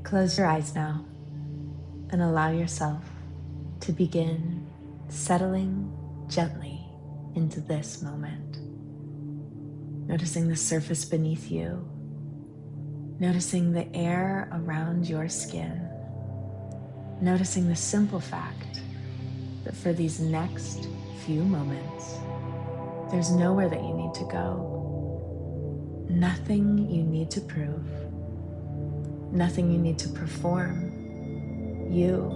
Close your eyes now and allow yourself to begin settling gently into this moment. Noticing the surface beneath you, noticing the air around your skin, noticing the simple fact that for these next few moments, there's nowhere that you need to go, nothing you need to prove, nothing you need to perform. You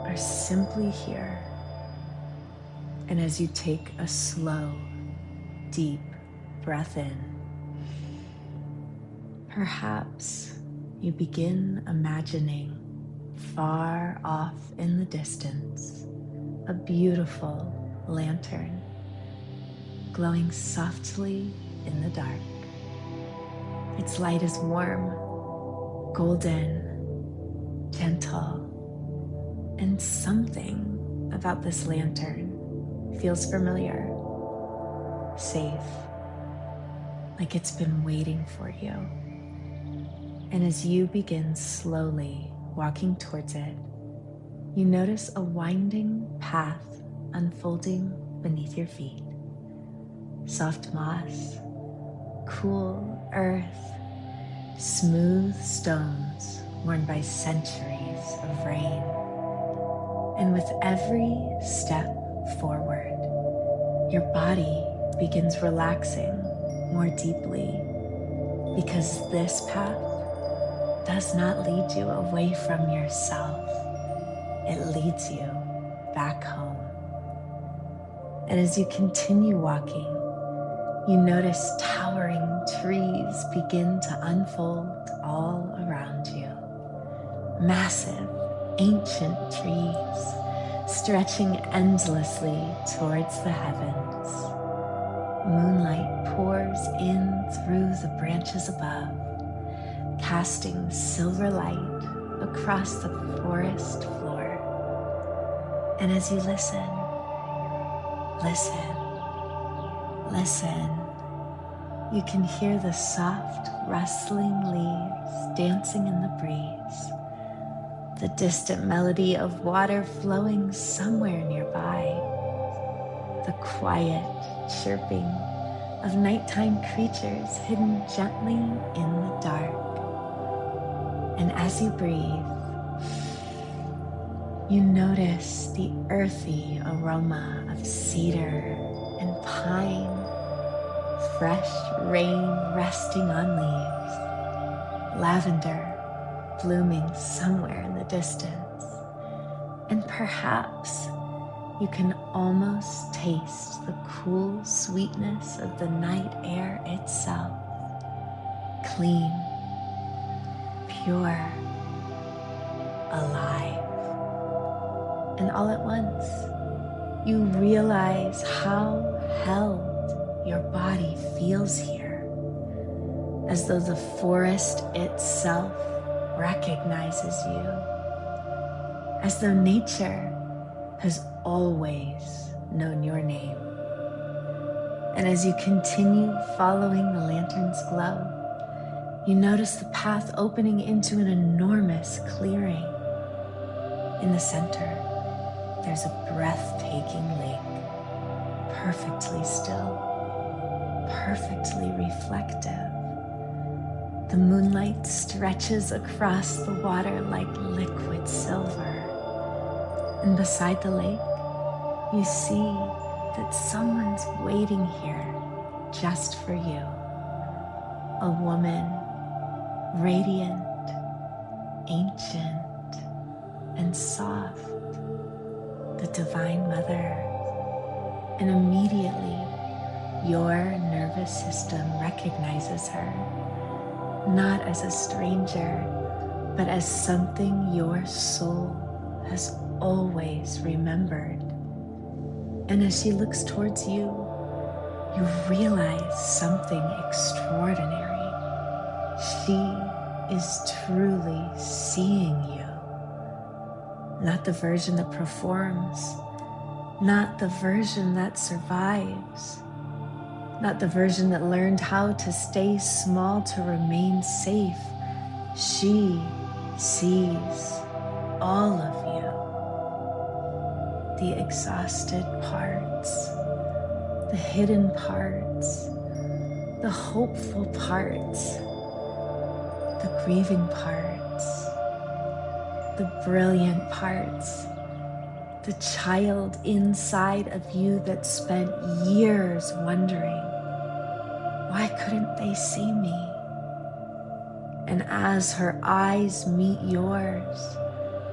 are simply here. And as you take a slow, deep breath in, perhaps you begin imagining far off in the distance a beautiful lantern glowing softly in the dark. Its light is warm, golden, gentle, and something about this lantern feels familiar, safe, like it's been waiting for you. And as you begin slowly walking towards it, you notice a winding path unfolding beneath your feet. Soft moss, cool earth, smooth stones worn by centuries of rain. And with every step forward, your body begins relaxing more deeply, because this path does not lead you away from yourself. It leads you back home. And as you continue walking, you notice towering trees begin to unfold all around you. Massive, ancient trees stretching endlessly towards the heavens. Moonlight pours in through the branches above, casting silver light across the forest floor. And as you listen, you can hear the soft rustling leaves dancing in the breeze, the distant melody of water flowing somewhere nearby, the quiet chirping of nighttime creatures hidden gently in the dark. And as you breathe, you notice the earthy aroma of cedar and pine, fresh rain resting on leaves, lavender blooming somewhere in the distance, and perhaps you can almost taste the cool sweetness of the night air itself. Clean, pure, alive. And all at once, you realize how held your body feels here, as though the forest itself recognizes you, as though nature has always known your name. And as you continue following the lantern's glow, you notice the path opening into an enormous clearing. In the center, there's a breathtaking lake, perfectly still, perfectly reflective. The moonlight stretches across the water like liquid silver. And beside the lake, you see that someone's waiting here just for you. A woman, radiant, ancient, and soft, the Divine Mother. And immediately, your nervous system recognizes her, not as a stranger, but as something your soul has always remembered. And as she looks towards you, you realize something extraordinary. She is truly seeing you. Not the version that performs, not the version that survives, not the version that learned how to stay small to remain safe. She sees all of you, the exhausted parts, the hidden parts, the hopeful parts, the grieving parts, the brilliant parts, the child inside of you that spent years wondering, why couldn't they see me? And as her eyes meet yours,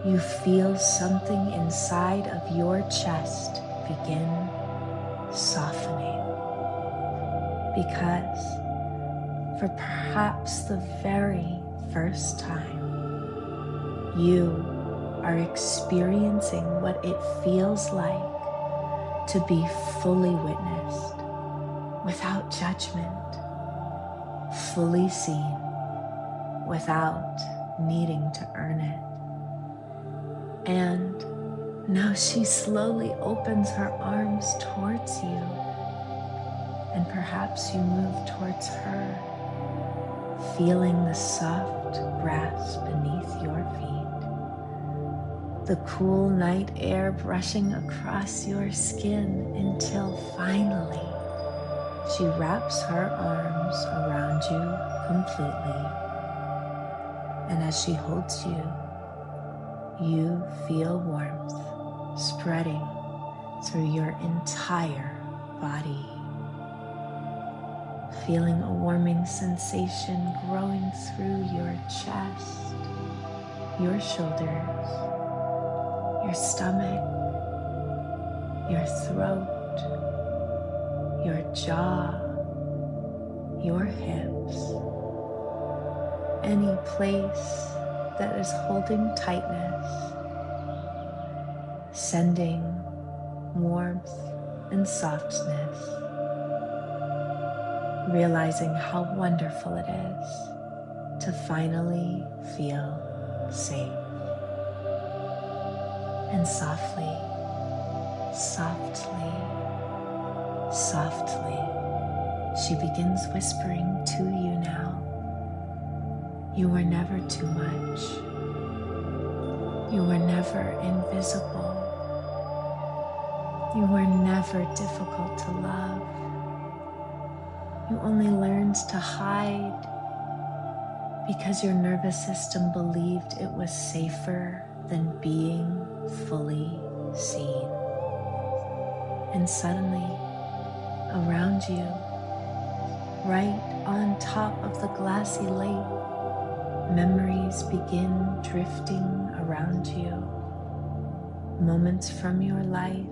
you feel something inside of your chest begin softening. Because for perhaps the very first time, you are experiencing what it feels like to be fully witnessed, without judgment, fully seen, without needing to earn it. And now she slowly opens her arms towards you, and perhaps you move towards her, feeling the soft grass beneath your feet, the cool night air brushing across your skin, until finally she wraps her arms around you completely. And as she holds you, you feel warmth spreading through your entire body, feeling a warming sensation growing through your chest, your shoulders, your stomach, your throat, your jaw, your hips, any place that is holding tightness, sending warmth and softness, realizing how wonderful it is to finally feel safe. And softly, softly, softly, she begins whispering to you now. You were never too much. You were never invisible. You were never difficult to love. You only learned to hide because your nervous system believed it was safer than being fully seen. And suddenly, around you, right on top of the glassy lake, memories begin drifting around you. Moments from your life,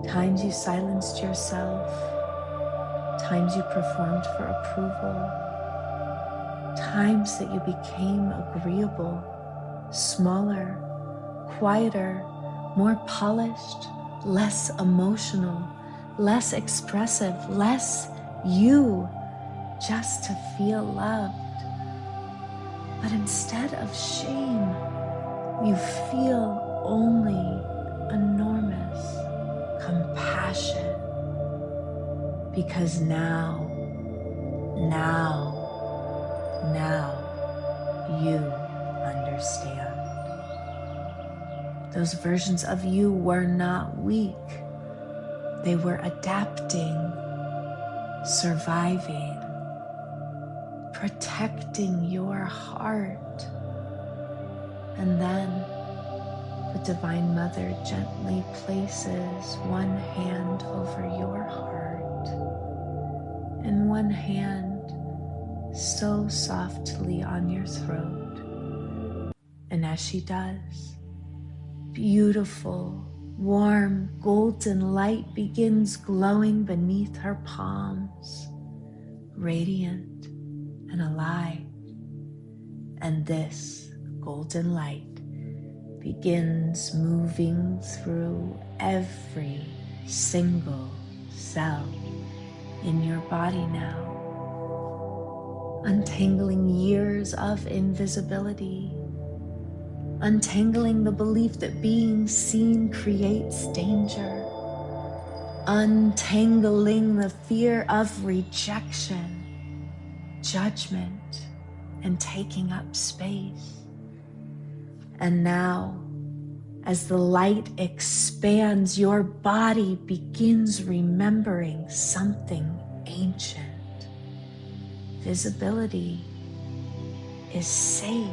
times you silenced yourself, times you performed for approval, times that you became agreeable, smaller, quieter, more polished, less emotional, less expressive, less you, just to feel loved. But instead of shame, you feel only enormous compassion. Because now you understand. Those versions of you were not weak. They were adapting, surviving, protecting your heart. And then the Divine Mother gently places one hand over your heart and one hand so softly on your throat. And as she does, beautiful, warm, golden light begins glowing beneath her palms, radiant and alive. And this golden light begins moving through every single cell in your body now, untangling years of invisibility, untangling the belief that being seen creates danger, untangling the fear of rejection, judgment, and taking up space. And now, as the light expands, your body begins remembering something ancient. Visibility is safe.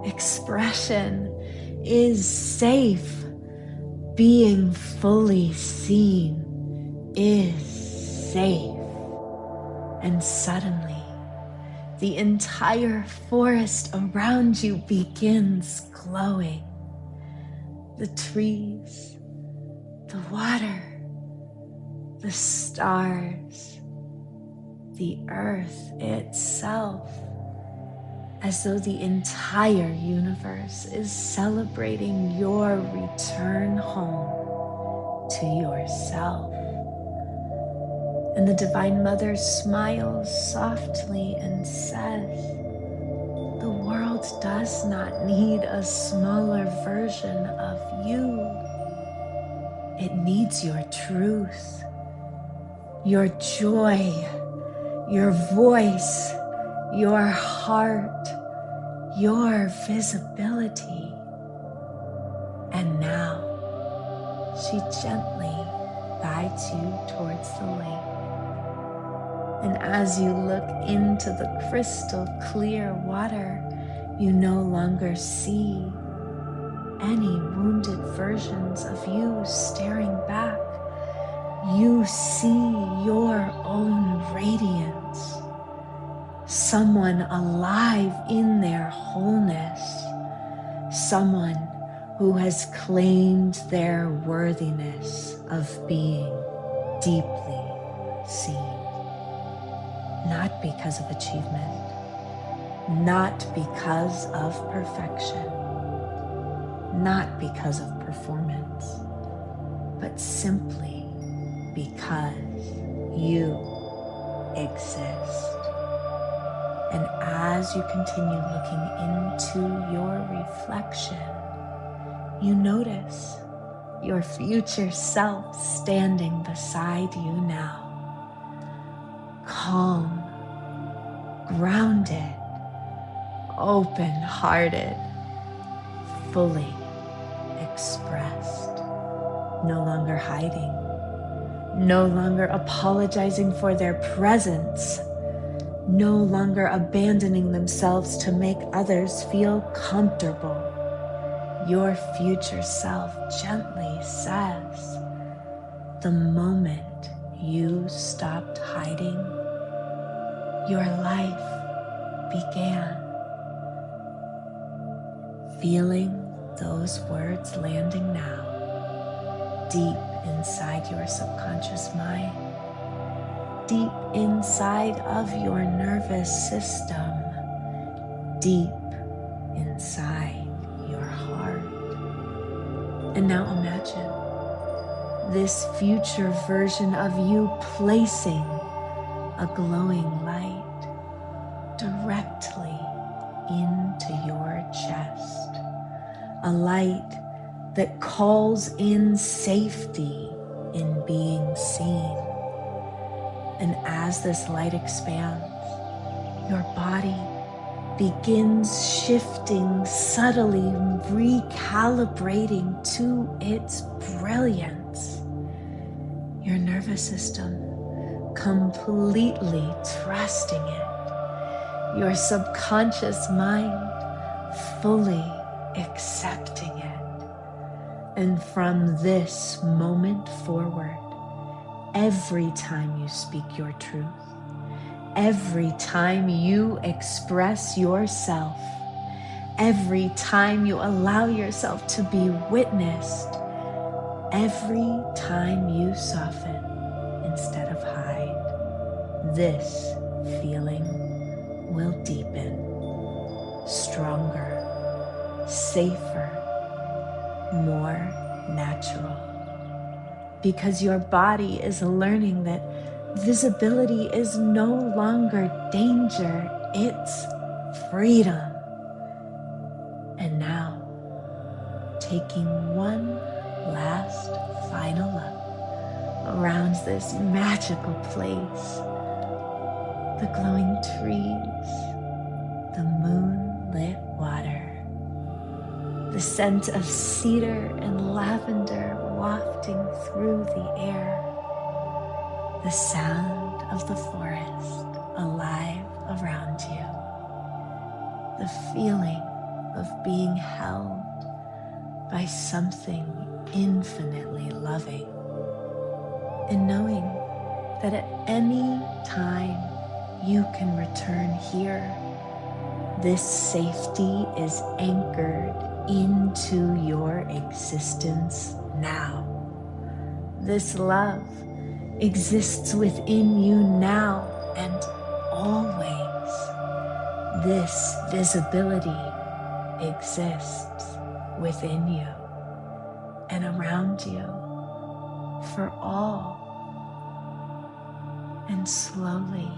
Expression is safe. Being fully seen is safe. And suddenly, the entire forest around you begins glowing. The trees, the water, the stars, the earth itself, as though the entire universe is celebrating your return home to yourself. And the Divine Mother smiles softly and says, the world does not need a smaller version of you. It needs your truth, your joy, your voice, your heart, your visibility. And now she gently guides you towards the lake. And as you look into the crystal clear water, you no longer see any wounded versions of you staring back. You see your own radiance. Someone alive in their wholeness. Someone who has claimed their worthiness of being deeply seen. Not because of achievement, not because of perfection, not because of performance, but simply because you exist. And as you continue looking into your reflection, you notice your future self standing beside you now. Calm, grounded, open-hearted, fully expressed, no longer hiding, no longer apologizing for their presence, no longer abandoning themselves to make others feel comfortable. Your future self gently says, the moment you stopped hiding, your life began. Feeling those words landing now, deep inside your subconscious mind, deep inside of your nervous system, deep inside your heart. And now imagine this future version of you placing a glowing light directly into your chest. A light that calls in safety in being seen. And as this light expands, your body begins shifting, subtly recalibrating to its brilliance. Your nervous system completely trusting it. Your subconscious mind fully accepting it. And from this moment forward, every time you speak your truth, every time you express yourself, every time you allow yourself to be witnessed, every time you soften instead of hide, this feeling will deepen, stronger, safer, more natural. Because your body is learning that visibility is no longer danger, it's freedom. And now, taking one last final look around this magical place, the glowing trees, the moonlit water, scent of cedar and lavender wafting through the air, the sound of the forest alive around you, the feeling of being held by something infinitely loving, and knowing that at any time you can return here. This safety is anchored into your existence now. This love exists within you now and always. This visibility exists within you and around you for all. And slowly,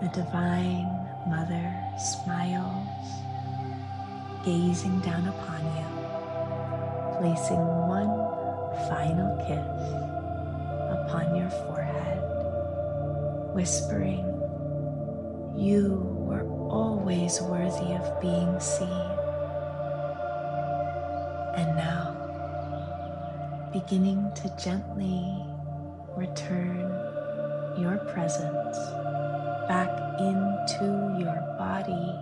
the Divine Mother smiles, gazing down upon you, placing one final kiss upon your forehead, whispering, "You were always worthy of being seen." And now, beginning to gently return your presence back into your body,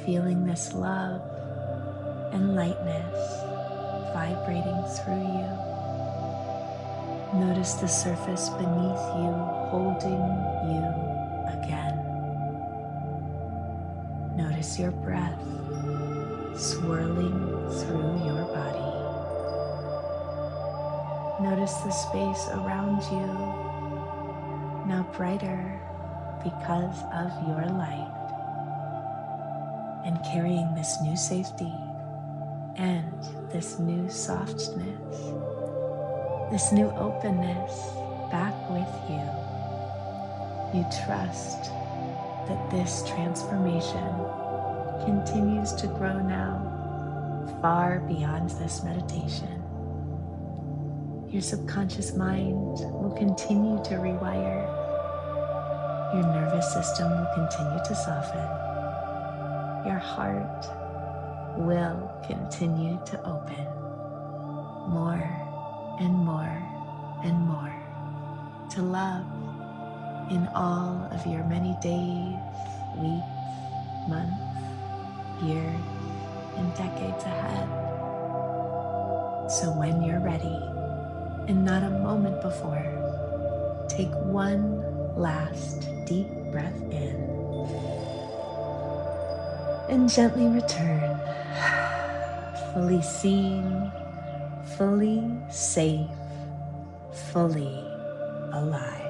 feeling this love and lightness vibrating through you. Notice the surface beneath you holding you again. Notice your breath swirling through your body. Notice the space around you, now brighter because of your light, and carrying this new safety and this new softness, this new openness back with you. You trust that this transformation continues to grow now, far beyond this meditation. Your subconscious mind will continue to rewire. Your nervous system will continue to soften. Your heart will continue to open more and more and more to love in all of your many days, weeks, months, years, and decades ahead. So when you're ready, and not a moment before, take one last deep breath in and gently return, fully seen, fully safe, fully alive.